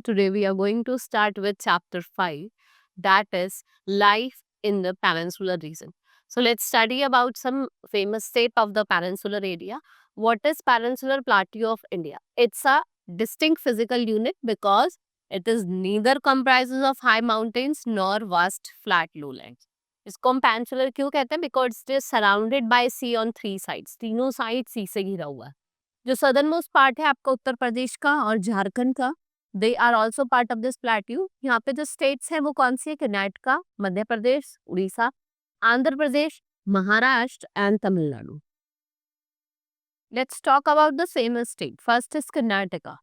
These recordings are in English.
and today we are going to start with chapter 5, that is life in the peninsular region. So let's study about some famous state of the peninsular area. What is Peninsular Plateau of India? It's a distinct physical unit because it is neither comprises of high mountains nor vast flat lowlands. इसको हम peninsular क्यों कहते हैं? Because it is surrounded by sea on three sides, तीनों side sea से घिरा हुआ है. जो सदर्न मोस्ट पार्ट है आपका उत्तर प्रदेश का और झारखंड का, they are also part of this plateau. यहाँ पे जो स्टेट्स है वो कौन सी है? Karnataka, Madhya Pradesh, Orissa, Andhra Pradesh, Maharashtra and Tamil Nadu. Let's talk about the same state. First is Karnataka.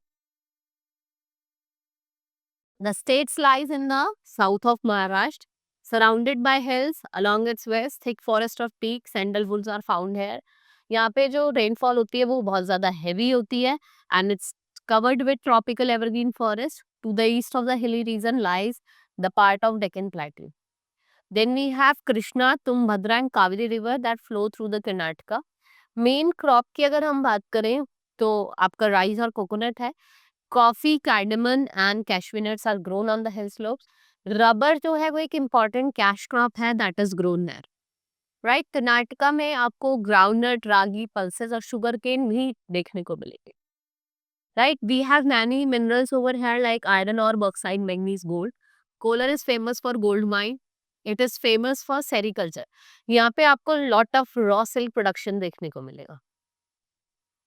The state lies in the south of Maharashtra, surrounded by hills. Along its west, thick forest of teak, sandalwoods are found here. यहाँ पे जो rainfall होती है वो बहुत ज़्यादा heavy होती है and it's covered with tropical evergreen forest. To the east of the hilly region lies the part of Deccan Plateau. Then we have Krishna, Tumbhadra and Kaveri river that flow through the Karnataka. Main crop की अगर हम बात करें तो आपका rice और coconut है. Coffee, cardamom and cashew nuts are grown on the hill slopes. Rubber जो है वो एक इम्पॉर्टेंट कैश क्रॉप है that is grown there. Right, Karnataka में आपको ग्राउंडनट, रागी, पल्सेस और शुगर केन भी देखने को मिलेंगे. Right, we have many minerals over here like iron और bauxite, manganese, gold. Kolar is famous for gold mine. It is famous for sericulture. यहाँ पे आपको lot of raw silk production देखने को मिलेगा.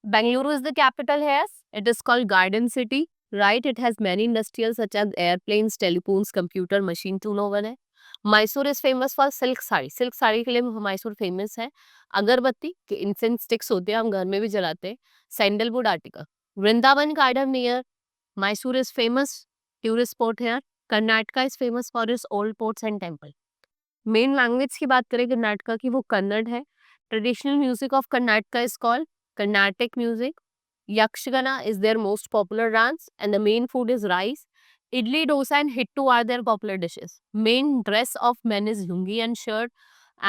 Bangalore is the capital here. It is called Garden City, right? It has many industrials such as airplanes, telephones, computer, machine tool oven है. Mysore is famous for silk sari. Silk sari के लिए Mysore famous है. अगरबत्ती के incense sticks होते हैं, हम घर में भी जलाते हैं. Sandalwood article. Vrindavan garden near Mysore is famous tourist spot here. Karnataka is famous for its old ports and temple. Main language की बात करें कर्नाटका की, वो कन्नड़ है. Traditional music of Karnataka is called Carnatic music. Yakshagana is their most popular dance and the main food is rice. Idli, dosa and hittu are their popular dishes. Main dress of men is lungi and shirt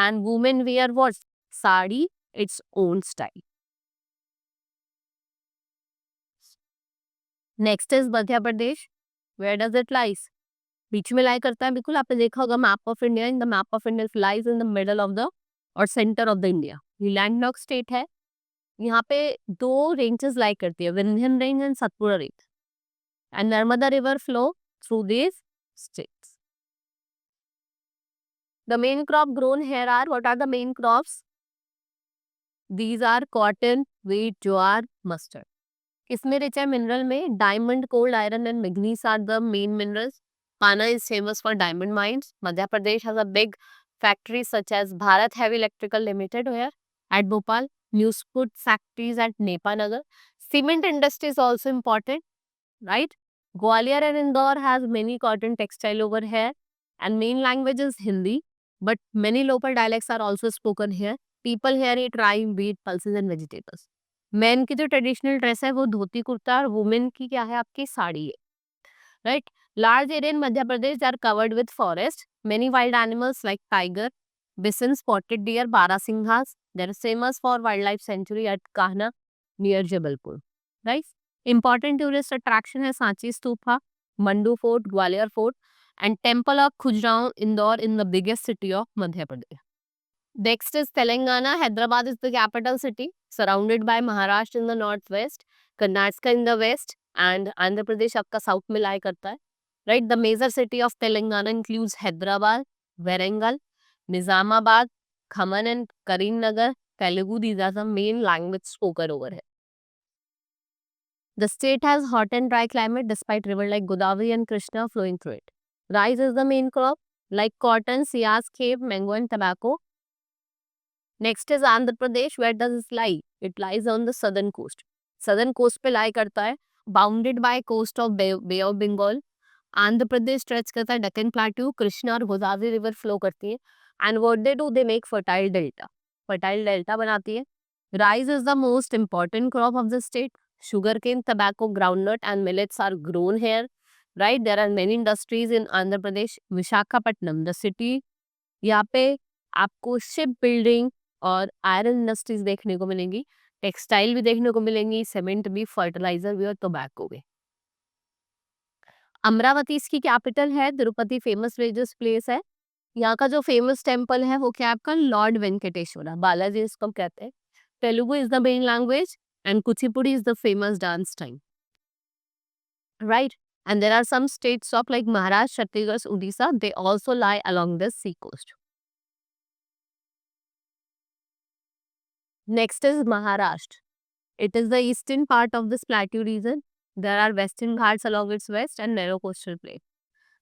and women wear what? Sari, its own style. Next is Madhya Pradesh. Where does it lies? बीच में lie करता है. बिल्कुल आपने देखा होगा map of India. In the map of India lies in the middle of the और centre of the India. ये लैंडलॉक स्टेट है. यहाँ पे दो रेंजेस लाई करती है, Vindhyan range and Satpura range, and Narmada river flow through this states. The main crop grown here are, what are the main crops? These are cotton, wheat, jowar, mustard. इसमें rich है mineral में. Diamond, coal iron and manganese are the main minerals. Panna is famous for diamond mines. Madhya Pradesh has a big factories such as Bharat Heavy Electrical Limited here at Bhopal. Newsfood factories at Nepanagar. Cement industry is also important, right? Gwalior and Indore has many cotton textile over here and main language is Hindi, but many local dialects are also spoken here. People here eat rye, wheat, pulses and vegetables. Men की जो traditional dress है वो धोती कुर्ता और women की क्या है? आपकी साड़ी है. Right? Large area in Madhya Pradesh are covered with forest. Many wild animals like tiger, bison, spotted deer, barasinghas. They are famous for wildlife sanctuary at Kahna near Jabalpur. Right? Important tourist attraction है Sanchi stupa, mandu fort, Gwalior fort and temple of Khajuraho, Indore in the biggest city of Madhya Pradesh. Next is Telangana. Hyderabad is the capital city, surrounded by Maharashtra in the northwest, Karnataka in the west, and Andhra Pradesh आपका south में lie करता है. Right, the major city of Telangana includes Hyderabad, Warangal, Nizamabad, Khammam and Karimnagar. Telugu, these are the main language spoken over here. The state has hot and dry climate despite rivers like Godavari and Krishna flowing through it. Rice is the main crop, like cotton, siyas, cape, mango and tobacco. Next is Andhra Pradesh. Where does it lie? It lies on the southern coast. Southern coast पे lie करता है, bounded by coast of Bay of Bengal. Andhra Pradesh stretch करता है Deccan plateau. Krishna और Godavari river flow करती है and what they do, they make fertile delta. Fertile delta बनाती है. Rice is the most important crop of the state. Sugar cane, tobacco, groundnut and millets are grown here. Right, there are many industries in Andhra Pradesh. Visakhapatnam the city, यहाँ पे आपको ship building और iron industries देखने को मिलेंगी. Textile भी देखने को मिलेंगी, सीमेंट भी, फर्टिलाइजर भी और टोबैको भी. अमरावती इसकी कैपिटल है, तिरुपति फेमस रिलीजियस प्लेस है। यहाँ का जो फेमस टेम्पल है वो क्या है आपका, लॉर्ड वेंकटेश्वरा, बालाजी इसको कहते हैं। Telugu is the main language and Kuchipudi is the famous dance time, right? And there are some states of like Maharashtra, Chhattisgarh, Odisha, they also lie along the sea coast. Next is Maharashtra. It is the eastern part of this plateau region. There are western ghats along its west and narrow coastal plain.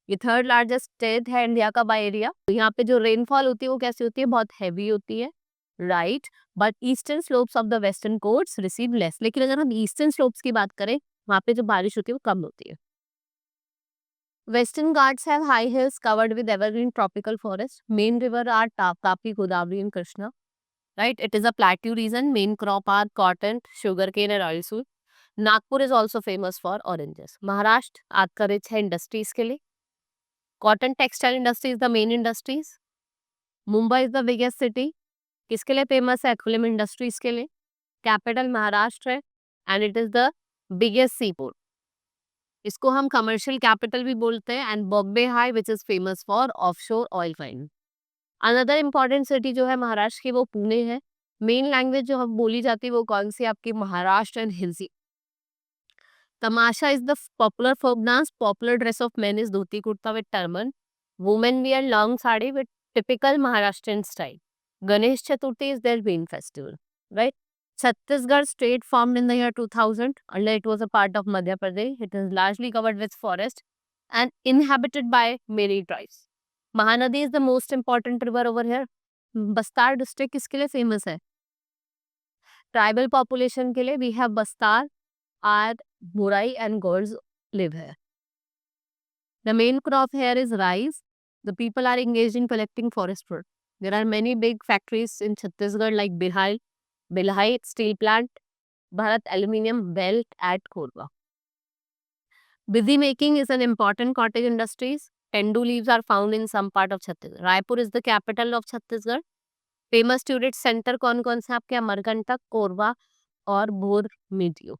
ये third largest state है India का by area. तो यहाँ पे जो rainfall होती है वो कैसी होती है, बहुत हैवी होती है, right? But eastern slopes of the western quotes receive less. लेकिन अगर हम ईस्टर्न स्लोप्स की बात करें, वहाँ पे जो बारिश होती है वो कम होती है। Western Ghats have high hills covered with evergreen tropical forest. Main river are Tapi, Godavari and Krishna. Right? It is a plateau region. Main crop are cotton, sugarcane and oilseed. Nagpur is also famous for oranges. Maharashtra आज का rich है industries के लिए. Cotton textile industry is the main industries. Mumbai is the biggest city. किसके लिए famous है, film industries के लिए. कैपिटल महाराष्ट्र है and it is the biggest sea port. इसको हम कमर्शियल कैपिटल भी बोलते हैं. And Bombay high which is famous for offshore oil fining. Another important city जो है महाराष्ट्र की वो पुणे है. मेन लैंग्वेज जो हम बोली जाती है वो कौन सी, आपकी Maharashtra and Hindi. Tamasha is the popular folk dance. Popular dress of men is dhoti kurta with turban. Women wear long sari with typical Maharashtrian style. Ganesh Chaturthi is their main festival, right? Chhattisgarh state formed in the year 2000. Earlier it was a part of Madhya Pradesh. It is largely covered with forest and inhabited by many tribes. Mahanadi is the most important river over here. Bastar district किसके लिए famous है? Tribal population के लिए. We have Bastar, Ad, Burai and Gords live here. The main crop here is rice. The people are engaged in collecting forest fruit. There are many big factories in Chhattisgarh like Bilhai Steel Plant, Bharat Aluminium Belt at Korba. Busy making is an important cottage industries. Tendu leaves are found in some part of Chhattisgarh. Raipur is the capital of Chhattisgarh. Famous tourist center कौन-कौन से आपके, अमरकंटक, कोरबा और भोर मीडियो.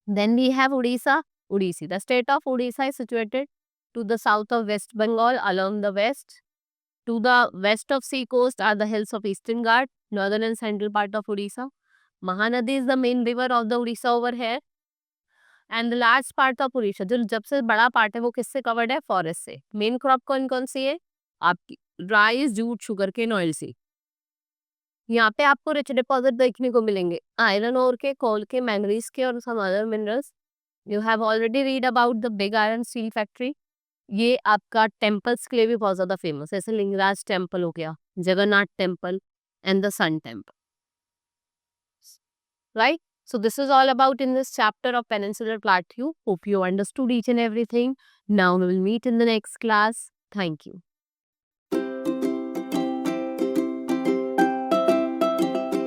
Then we have Odisha. Odissi. The state of Odisha is situated to the south of West Bengal along the west. To the west of sea coast are the hills of Eastern Ghat, northern and central part of Odisha. Mahanadi is the main river of the Odisha over here. And the large part of Odisha, जो जब से बड़ा part है वो किससे covered है, forest से. Main crop कौन कौन सी है आपकी, rice, jute, sugar cane, oil सी. यहाँ पे आपको रिच डिपॉजिट देखने को मिलेंगे, आयरन ओर के, कोल के, मैंगनीज के और some other minerals. You have already read about the big iron steel factory. ये आपका टेम्पल्स के लिए भी बहुत ज्यादा फेमस है, जैसे लिंगराज टेम्पल हो गया, Jagannath temple and the sun temple, right? So this is all about in this chapter of Peninsular Plateau. Hope you understood each and everything. Now we will meet in the next class. Thank you.